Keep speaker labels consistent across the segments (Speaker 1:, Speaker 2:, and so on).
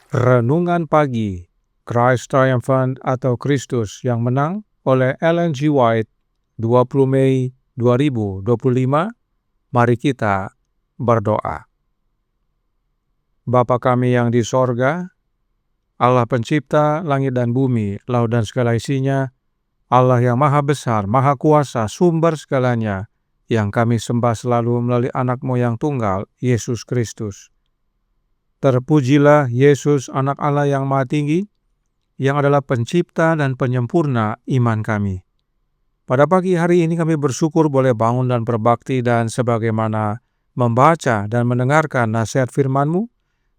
Speaker 1: Renungan Pagi, Christ Triumphant atau Kristus yang Menang oleh Ellen G. White, 20 Mei 2025. Mari kita berdoa. Bapa kami yang di sorga, Allah pencipta langit dan bumi, laut dan segala isinya, Allah yang maha besar, maha kuasa, sumber segalanya, yang kami sembah selalu melalui anak-Mu yang tunggal, Yesus Kristus. Terpujilah Yesus, anak Allah yang maha tinggi, yang adalah pencipta dan penyempurna iman kami. Pada pagi hari ini kami bersyukur boleh bangun dan berbakti, dan sebagaimana membaca dan mendengarkan nasihat firman-Mu,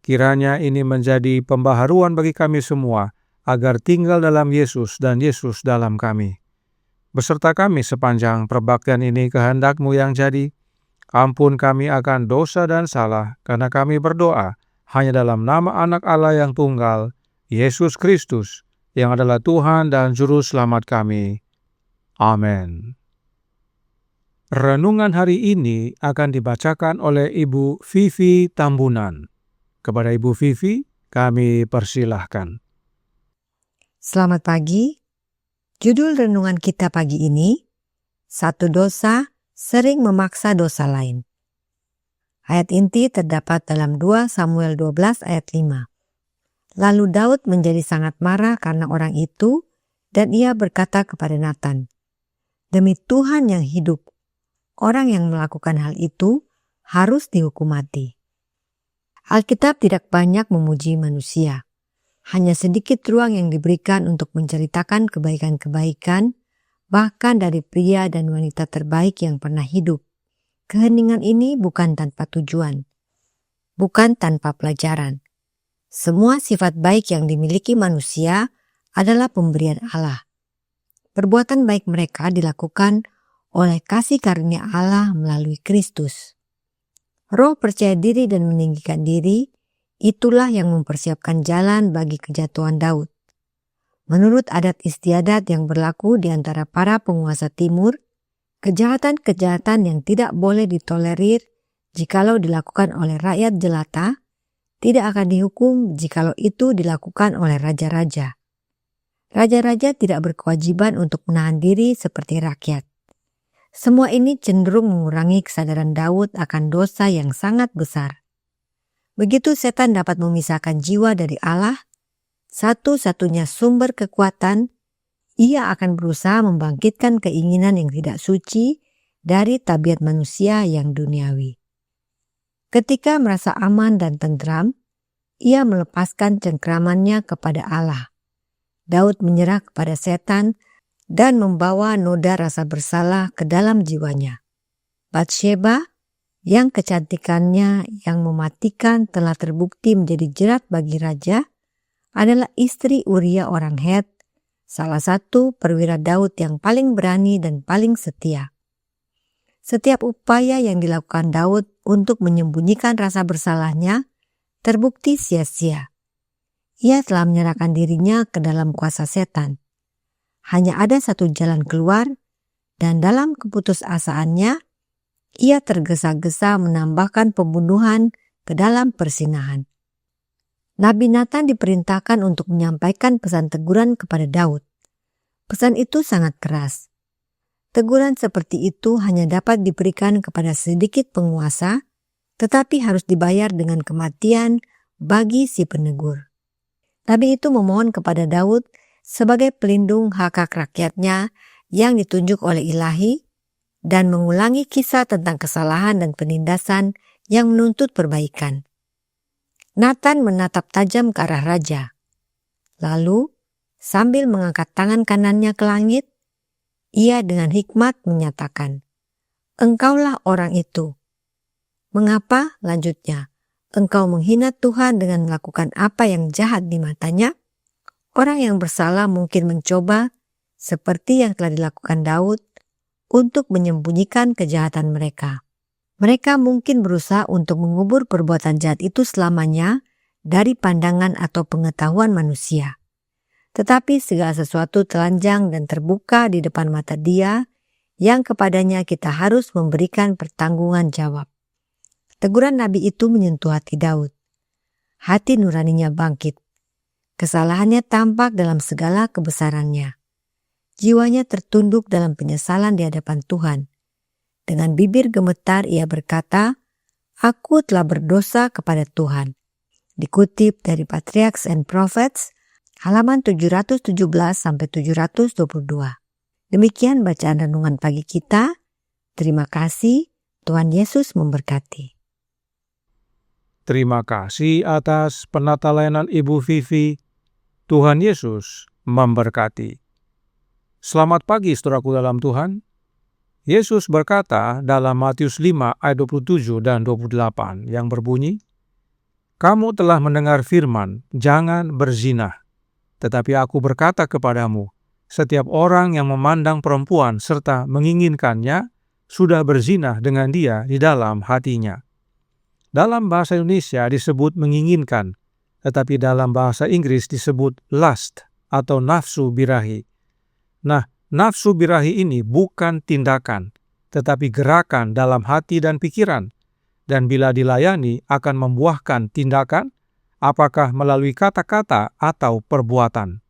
Speaker 1: kiranya ini menjadi pembaharuan bagi kami semua, agar tinggal dalam Yesus dan Yesus dalam kami. Beserta kami sepanjang perbaktian ini, kehendak-Mu yang jadi. Ampun kami akan dosa dan salah, karena kami berdoa hanya dalam nama anak Allah yang tunggal, Yesus Kristus, yang adalah Tuhan dan Juru Selamat kami. Amin. Renungan hari ini akan dibacakan oleh Ibu Vivi Tambunan. Kepada Ibu Vivi, kami persilahkan.
Speaker 2: Selamat pagi. Judul renungan kita pagi ini, satu dosa sering memaksa dosa lain. Ayat inti terdapat dalam 2 Samuel 12 ayat 5. Lalu Daud menjadi sangat marah karena orang itu, dan ia berkata kepada Nathan, "Demi Tuhan yang hidup, orang yang melakukan hal itu harus dihukum mati." Alkitab tidak banyak memuji manusia. Hanya sedikit ruang yang diberikan untuk menceritakan kebaikan-kebaikan, bahkan dari pria dan wanita terbaik yang pernah hidup. Keheningan ini bukan tanpa tujuan, bukan tanpa pelajaran. Semua sifat baik yang dimiliki manusia adalah pemberian Allah. Perbuatan baik mereka dilakukan oleh kasih karunia Allah melalui Kristus. Roh percaya diri dan meninggikan diri, itulah yang mempersiapkan jalan bagi kejatuhan Daud. Menurut adat istiadat yang berlaku di antara para penguasa timur, kejahatan-kejahatan yang tidak boleh ditolerir jikalau dilakukan oleh rakyat jelata, tidak akan dihukum jikalau itu dilakukan oleh raja-raja. Raja-raja tidak berkewajiban untuk menahan diri seperti rakyat. Semua ini cenderung mengurangi kesadaran Daud akan dosa yang sangat besar. Begitu setan dapat memisahkan jiwa dari Allah, satu-satunya sumber kekuatan, ia akan berusaha membangkitkan keinginan yang tidak suci dari tabiat manusia yang duniawi. Ketika merasa aman dan tentram, ia melepaskan cengkramannya kepada Allah. Daud menyerah kepada setan dan membawa noda rasa bersalah ke dalam jiwanya. Batsheba, yang kecantikannya yang mematikan telah terbukti menjadi jerat bagi raja, adalah istri Uria orang Het, salah satu perwira Daud yang paling berani dan paling setia. Setiap upaya yang dilakukan Daud untuk menyembunyikan rasa bersalahnya terbukti sia-sia. Ia telah menyerahkan dirinya ke dalam kuasa setan. Hanya ada satu jalan keluar, dan dalam keputusasaannya, ia tergesa-gesa menambahkan pembunuhan ke dalam persinahan. Nabi Nathan diperintahkan untuk menyampaikan pesan teguran kepada Daud. Pesan itu sangat keras. Teguran seperti itu hanya dapat diberikan kepada sedikit penguasa, tetapi harus dibayar dengan kematian bagi si penegur. Nabi itu memohon kepada Daud sebagai pelindung hak-hak rakyatnya yang ditunjuk oleh Ilahi, dan mengulangi kisah tentang kesalahan dan penindasan yang menuntut perbaikan. Nathan menatap tajam ke arah raja. Lalu, sambil mengangkat tangan kanannya ke langit, ia dengan hikmat menyatakan, "Engkaulah orang itu." "Mengapa?" lanjutnya, "engkau menghina Tuhan dengan melakukan apa yang jahat di matanya?" Orang yang bersalah mungkin mencoba, seperti yang telah dilakukan Daud, untuk menyembunyikan kejahatan mereka. Mereka mungkin berusaha untuk mengubur perbuatan jahat itu selamanya dari pandangan atau pengetahuan manusia. Tetapi segala sesuatu telanjang dan terbuka di depan mata Dia yang kepadanya kita harus memberikan pertanggungan jawab. Teguran Nabi itu menyentuh hati Daud. hati nuraninya bangkit. Kesalahannya tampak dalam segala kebesarannya. Jiwanya tertunduk dalam penyesalan di hadapan Tuhan. Dengan bibir gemetar ia berkata, "Aku telah berdosa kepada Tuhan." Dikutip dari Patriarchs and Prophets, halaman 717-722. Demikian bacaan renungan pagi kita. Terima kasih, Tuhan Yesus memberkati.
Speaker 1: Terima kasih atas penata layanan Ibu Vivi. Tuhan Yesus memberkati. Selamat pagi saudaraku dalam Tuhan. Yesus berkata dalam Matius 5 ayat 27 dan 28 yang berbunyi, "Kamu telah mendengar firman, jangan berzina. Tetapi aku berkata kepadamu, setiap orang yang memandang perempuan serta menginginkannya, sudah berzina dengan dia di dalam hatinya." Dalam bahasa Indonesia disebut menginginkan, tetapi dalam bahasa Inggris disebut lust atau nafsu birahi. Nah, nafsu birahi ini bukan tindakan, tetapi gerakan dalam hati dan pikiran, dan bila dilayani akan membuahkan tindakan, apakah melalui kata-kata atau perbuatan.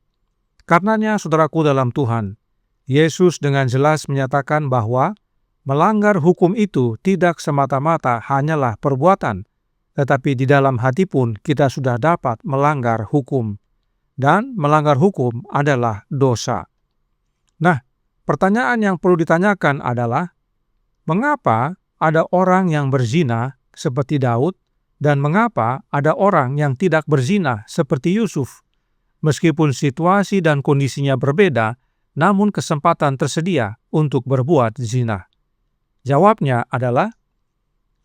Speaker 1: Karenanya, saudaraku dalam Tuhan, Yesus dengan jelas menyatakan bahwa melanggar hukum itu tidak semata-mata hanyalah perbuatan, tetapi di dalam hati pun kita sudah dapat melanggar hukum. Dan melanggar hukum adalah dosa. Nah, pertanyaan yang perlu ditanyakan adalah, mengapa ada orang yang berzina seperti Daud dan mengapa ada orang yang tidak berzina seperti Yusuf? Meskipun situasi dan kondisinya berbeda, namun kesempatan tersedia untuk berbuat zina. Jawabnya adalah,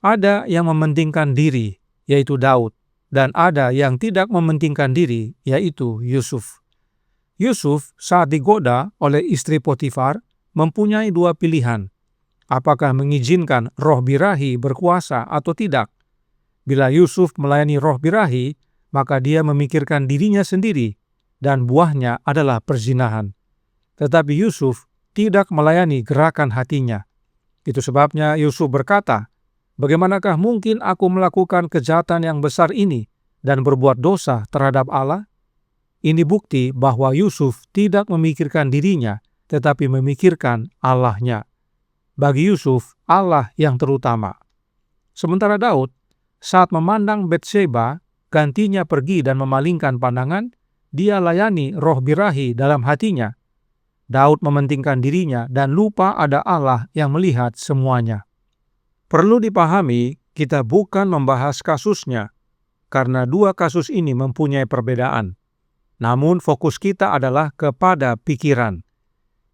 Speaker 1: ada yang mementingkan diri, yaitu Daud, dan ada yang tidak mementingkan diri, yaitu Yusuf. Yusuf saat digoda oleh istri Potifar mempunyai dua pilihan, apakah mengizinkan roh birahi berkuasa atau tidak. Bila Yusuf melayani roh birahi, maka dia memikirkan dirinya sendiri, dan buahnya adalah perzinahan. Tetapi Yusuf tidak melayani gerakan hatinya. Itu sebabnya Yusuf berkata, "Bagaimanakah mungkin aku melakukan kejahatan yang besar ini dan berbuat dosa terhadap Allah?" Ini bukti bahwa Yusuf tidak memikirkan dirinya, tetapi memikirkan Allahnya. Bagi Yusuf, Allah yang terutama. Sementara Daud, saat memandang Batseba, gantinya pergi dan memalingkan pandangan, dia layani roh birahi dalam hatinya. Daud mementingkan dirinya dan lupa ada Allah yang melihat semuanya. Perlu dipahami, kita bukan membahas kasusnya, karena dua kasus ini mempunyai perbedaan. Namun fokus kita adalah kepada pikiran.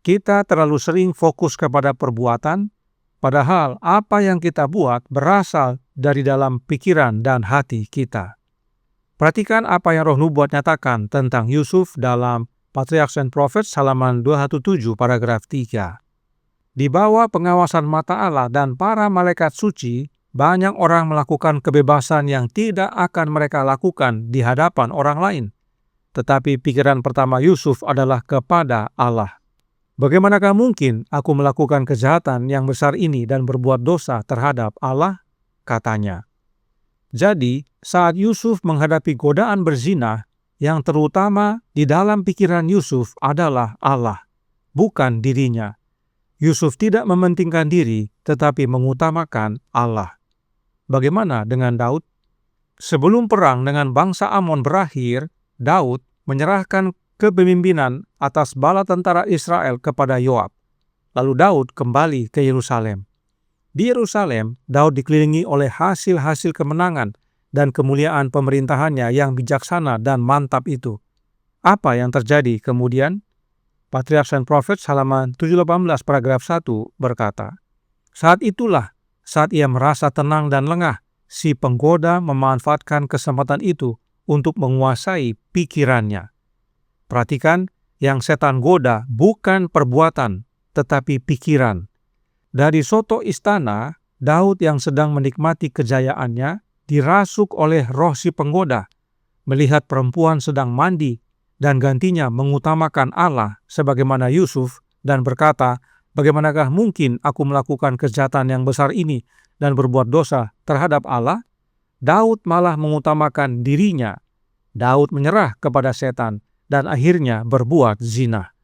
Speaker 1: Kita terlalu sering fokus kepada perbuatan, padahal apa yang kita buat berasal dari dalam pikiran dan hati kita. Perhatikan apa yang Roh Nubuat nyatakan tentang Yusuf dalam Patriarchs and Prophets halaman 217 paragraf 3. Di bawah pengawasan mata Allah dan para malaikat suci, banyak orang melakukan kebebasan yang tidak akan mereka lakukan di hadapan orang lain. Tetapi pikiran pertama Yusuf adalah kepada Allah. Bagaimanakah mungkin aku melakukan kejahatan yang besar ini dan berbuat dosa terhadap Allah? Katanya. Jadi, saat Yusuf menghadapi godaan berzina, yang terutama di dalam pikiran Yusuf adalah Allah, bukan dirinya. Yusuf tidak mementingkan diri, tetapi mengutamakan Allah. Bagaimana dengan Daud? Sebelum perang dengan bangsa Amon berakhir, Daud menyerahkan kepemimpinan atas bala tentara Israel kepada Yoab. Lalu Daud kembali ke Yerusalem. Di Yerusalem, Daud dikelilingi oleh hasil-hasil kemenangan dan kemuliaan pemerintahannya yang bijaksana dan mantap itu. Apa yang terjadi kemudian? Patriarchs and Prophets halaman 718 paragraf 1 berkata, "Saat itulah, saat ia merasa tenang dan lengah, si penggoda memanfaatkan kesempatan itu untuk menguasai pikirannya." Perhatikan, yang setan goda bukan perbuatan, tetapi pikiran. Dari soto istana, Daud yang sedang menikmati kejayaannya dirasuk oleh roh si penggoda, melihat perempuan sedang mandi dan gantinya mengutamakan Allah sebagaimana Yusuf dan berkata, "Bagaimanakah mungkin aku melakukan kejahatan yang besar ini dan berbuat dosa terhadap Allah?" Daud malah mengutamakan dirinya. Daud menyerah kepada setan dan akhirnya berbuat zina.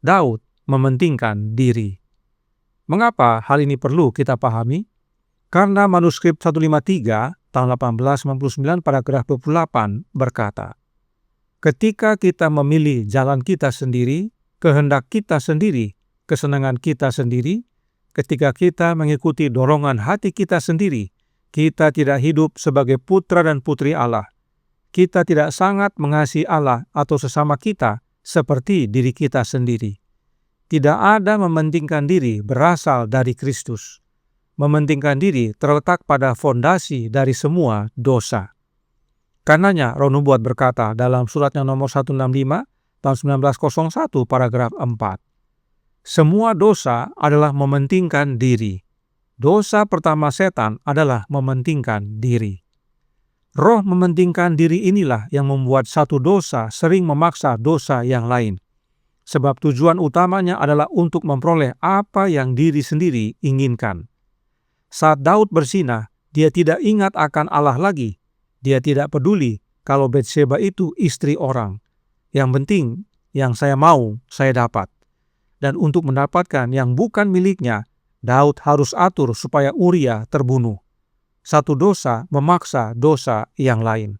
Speaker 1: Daud mementingkan diri. Mengapa hal ini perlu kita pahami? Karena manuskrip 153 tahun 1899 paragraf 28 berkata, ketika kita memilih jalan kita sendiri, kehendak kita sendiri, kesenangan kita sendiri, ketika kita mengikuti dorongan hati kita sendiri, kita tidak hidup sebagai putra dan putri Allah. Kita tidak sangat mengasihi Allah atau sesama kita seperti diri kita sendiri. Tidak ada mementingkan diri berasal dari Kristus. Mementingkan diri terletak pada fondasi dari semua dosa. Karenanya Roh Nubuat berkata dalam suratnya nomor 165 tahun 1901 paragraf 4. Semua dosa adalah mementingkan diri. Dosa pertama setan adalah mementingkan diri. Roh mementingkan diri inilah yang membuat satu dosa sering memaksa dosa yang lain. Sebab tujuan utamanya adalah untuk memperoleh apa yang diri sendiri inginkan. Saat Daud berzina, dia tidak ingat akan Allah lagi. Dia tidak peduli kalau Batseba itu istri orang. Yang penting, yang saya mau, saya dapat. Dan untuk mendapatkan yang bukan miliknya, Daud harus atur supaya Uria terbunuh. Satu dosa memaksa dosa yang lain.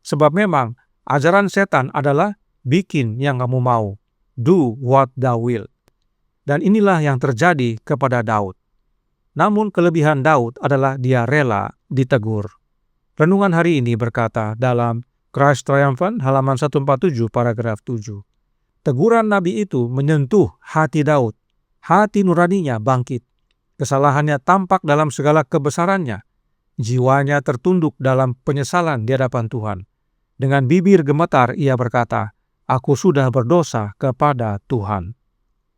Speaker 1: Sebab memang ajaran setan adalah bikin yang kamu mau. Do what thou will. Dan inilah yang terjadi kepada Daud. Namun kelebihan Daud adalah dia rela ditegur. Renungan hari ini berkata dalam Christ Triumphant halaman 147 paragraf 7. Teguran Nabi itu menyentuh hati Daud. Hati nuraninya bangkit. Kesalahannya tampak dalam segala kebesarannya. Jiwanya tertunduk dalam penyesalan di hadapan Tuhan. Dengan bibir gemetar ia berkata, aku sudah berdosa kepada Tuhan.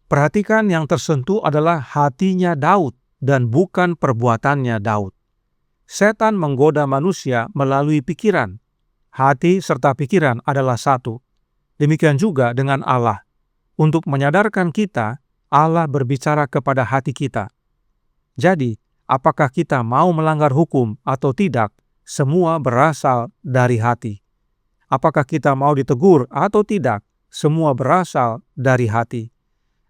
Speaker 1: Perhatikan yang tersentuh adalah hatinya Daud dan bukan perbuatannya Daud. Setan menggoda manusia melalui pikiran. Hati serta pikiran adalah satu. Demikian juga dengan Allah. Untuk menyadarkan kita, Allah berbicara kepada hati kita. Jadi, apakah kita mau melanggar hukum atau tidak, semua berasal dari hati. Apakah kita mau ditegur atau tidak, semua berasal dari hati.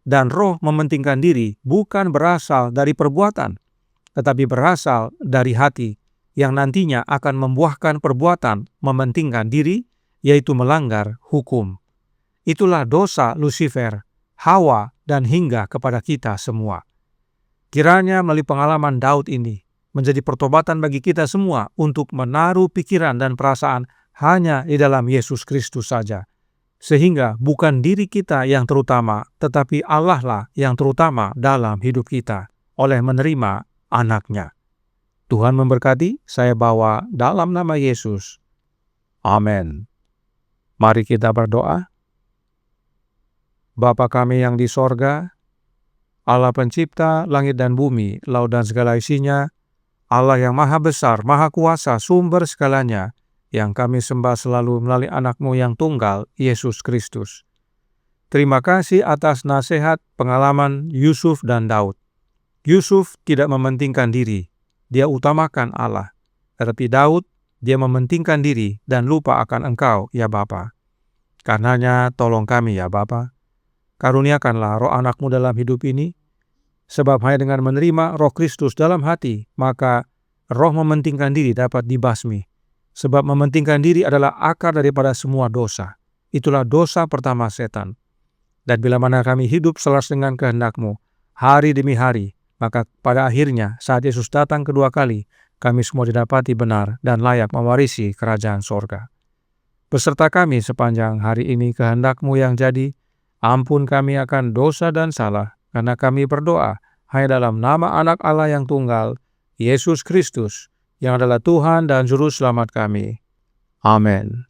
Speaker 1: Dan roh mementingkan diri bukan berasal dari perbuatan, tetapi berasal dari hati yang nantinya akan membuahkan perbuatan mementingkan diri, yaitu melanggar hukum. Itulah dosa Lucifer, Hawa, dan hingga kepada kita semua. Kiranya melalui pengalaman Daud ini menjadi pertobatan bagi kita semua untuk menaruh pikiran dan perasaan hanya di dalam Yesus Kristus saja. Sehingga bukan diri kita yang terutama, tetapi Allah lah yang terutama dalam hidup kita oleh menerima anak-Nya. Tuhan memberkati, saya bawa dalam nama Yesus. Amin. Mari kita berdoa. Bapa kami yang di sorga, Allah pencipta langit dan bumi, laut dan segala isinya, Allah yang maha besar, maha kuasa, sumber segalanya, yang kami sembah selalu melalui anak-Mu yang tunggal, Yesus Kristus. Terima kasih atas nasihat pengalaman Yusuf dan Daud. Yusuf tidak mementingkan diri, dia utamakan Allah. Tetapi Daud, dia mementingkan diri dan lupa akan Engkau, ya Bapa. Karenanya tolong kami, ya Bapa. Karuniakanlah roh anak-Mu dalam hidup ini, sebab hanya dengan menerima roh Kristus dalam hati, maka roh mementingkan diri dapat dibasmi. Sebab mementingkan diri adalah akar daripada semua dosa. Itulah dosa pertama setan. Dan bila mana kami hidup selaras dengan kehendak-Mu, hari demi hari, maka pada akhirnya saat Yesus datang kedua kali, kami semua didapati benar dan layak mewarisi kerajaan sorga. Beserta kami sepanjang hari ini kehendak-Mu yang jadi, ampun kami akan dosa dan salah, karena kami berdoa hanya dalam nama anak Allah yang tunggal, Yesus Kristus, yang adalah Tuhan dan Juru Selamat kami. Amin.